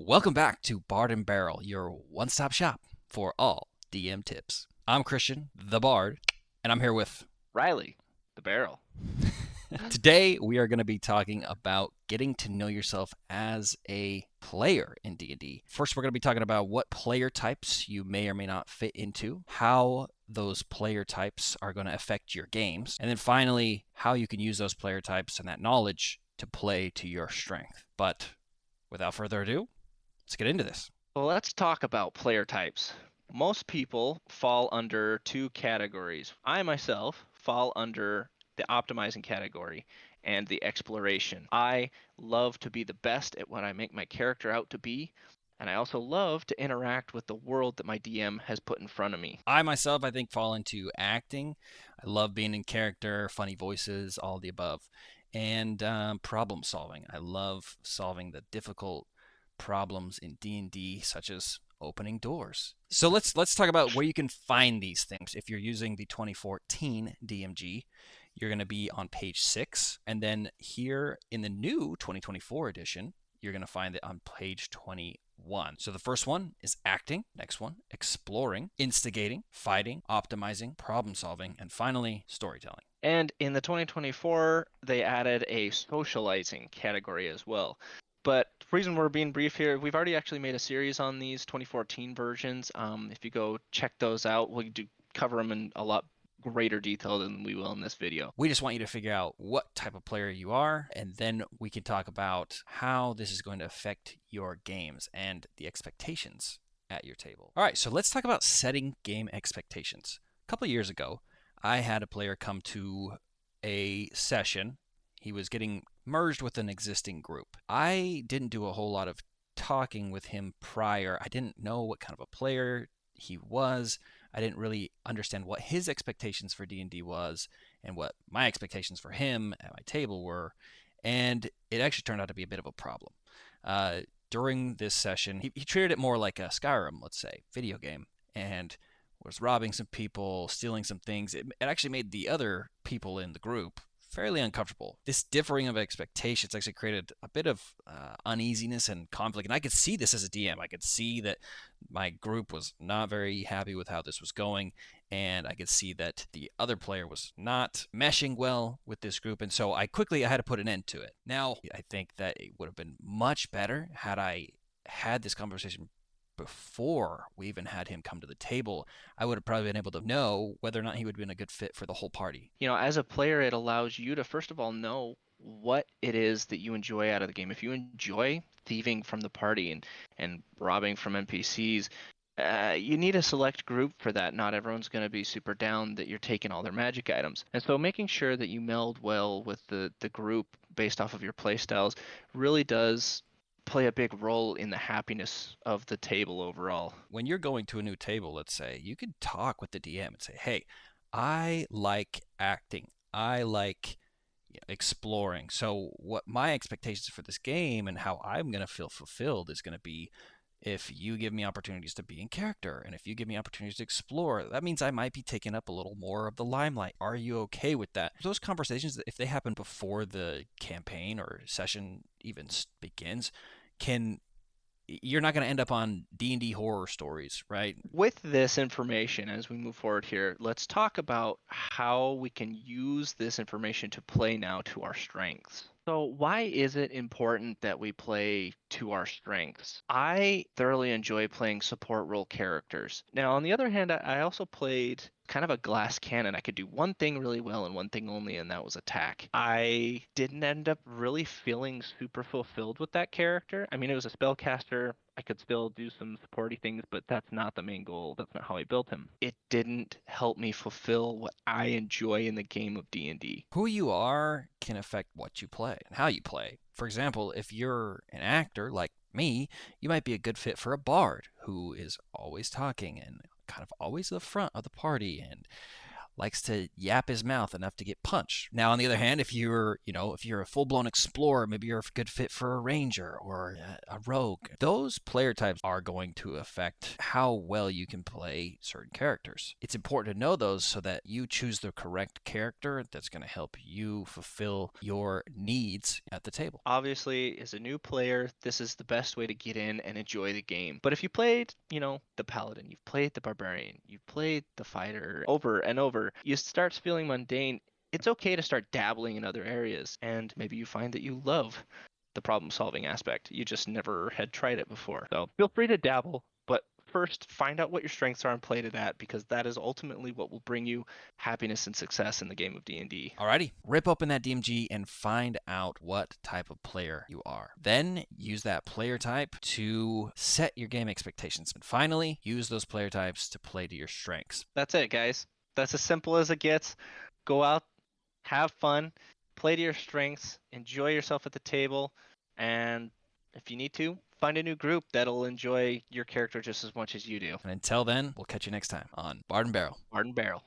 Welcome back to Bard and Barrel, your one-stop shop for all DM tips. I'm Christian, the Bard, and I'm here with Riley, the barrel. Today we are going to be talking about getting to know yourself as a player in D&D. First, we're going to be talking about what player types you may or may not fit into, how those player types are going to affect your games, and then finally, how you can use those player types and that knowledge to play to your strength. But without further ado, let's get into this. Well, let's talk about player types. Most people fall under two categories. I myself fall under the optimizing category and the exploration. I love to be the best at what I make my character out to be, and I also love to interact with the world that my DM has put in front of me. I myself, I think, fall into acting. I love being in character, funny voices, all the above, and problem solving. I love solving the difficult problems in D&D, such as opening doors. So let's talk about where you can find these things. If you're using the 2014 DMG, you're going to be on page 6, and then here in the new 2024 edition, you're going to find it on page 21. So the first one is acting, next one, exploring, instigating, fighting, optimizing, problem solving, and finally, storytelling. And in the 2024, they added a socializing category as well. But the reason we're being brief here, we've already actually made a series on these 2014 versions. If you go check those out, we do cover them in a lot greater detail than we will in this video. We just want you to figure out what type of player you are, and then we can talk about how this is going to affect your games and the expectations at your table. All right, so let's talk about setting game expectations. A couple of years ago, I had a player come to a session. He was getting merged with an existing group. I didn't do a whole lot of talking with him prior. I didn't know what kind of a player he was. I didn't really understand what his expectations for D&D was and what my expectations for him at my table were, and it actually turned out to be a bit of a problem. During this session, he treated it more like a Skyrim, let's say, video game, and was robbing some people, stealing some things. It actually made the other people in the group fairly uncomfortable. This differing of expectations actually created a bit of uneasiness and conflict. And I could see this as a DM. I could see that my group was not very happy with how this was going. And I could see that the other player was not meshing well with this group. And so I had to put an end to it. Now, I think that it would have been much better had I had this conversation before we even had him come to the table. I would have probably been able to know whether or not he would have been a good fit for the whole party. As a player, it allows you to, first of all, know what it is that you enjoy out of the game. If you enjoy thieving from the party and robbing from NPCs, you need a select group for that. Not everyone's going to be super down that you're taking all their magic items. And so making sure that you meld well with the group based off of your playstyles really does play a big role in the happiness of the table overall. When you're going to a new table, let's say, you could talk with the DM and say, hey, I like acting. I like exploring. So, what my expectations for this game and how I'm going to feel fulfilled is going to be if you give me opportunities to be in character and if you give me opportunities to explore. That means I might be taking up a little more of the limelight. Are you okay with that? Those conversations, if they happen before the campaign or session even begins, can you're not going to end up on D&D horror stories, right? With this information, as we move forward here, let's talk about how we can use this information to play now to our strengths. So, why is it important that we play to our strengths? I thoroughly enjoy playing support role characters. Now, on the other hand, I also played kind of a glass cannon. I could do one thing really well and one thing only, and that was attack. I didn't end up really feeling super fulfilled with that character. I mean, it was a spellcaster. I could still do some supporty things, but that's not the main goal. That's not how I built him. It didn't help me fulfill what I enjoy in the game of D&D. Who you are can affect what you play and how you play. For example, if you're an actor like me, you might be a good fit for a bard who is always talking and kind of always the front of the party and likes to yap his mouth enough to get punched. Now, on the other hand, if you're, if you're a full-blown explorer, maybe you're a good fit for a ranger or a rogue. Those player types are going to affect how well you can play certain characters. It's important to know those so that you choose the correct character that's going to help you fulfill your needs at the table. Obviously, as a new player, this is the best way to get in and enjoy the game. But if you played, the paladin, you've played the barbarian, you've played the fighter over and over, you start feeling mundane. It's okay to start dabbling in other areas, and maybe you find that you love the problem solving aspect. You just never had tried it before. So feel free to dabble, but first find out what your strengths are and play to that, because that is ultimately what will bring you happiness and success in the game of D&D. Alrighty, rip open that DMG and find out what type of player you are. Then use that player type to set your game expectations. And finally, use those player types to play to your strengths. That's it, guys. That's as simple as it gets. Go out, have fun, play to your strengths, enjoy yourself at the table, and if you need to, find a new group that'll enjoy your character just as much as you do. And until then, we'll catch you next time on Bard and Barrel. Bard and Barrel.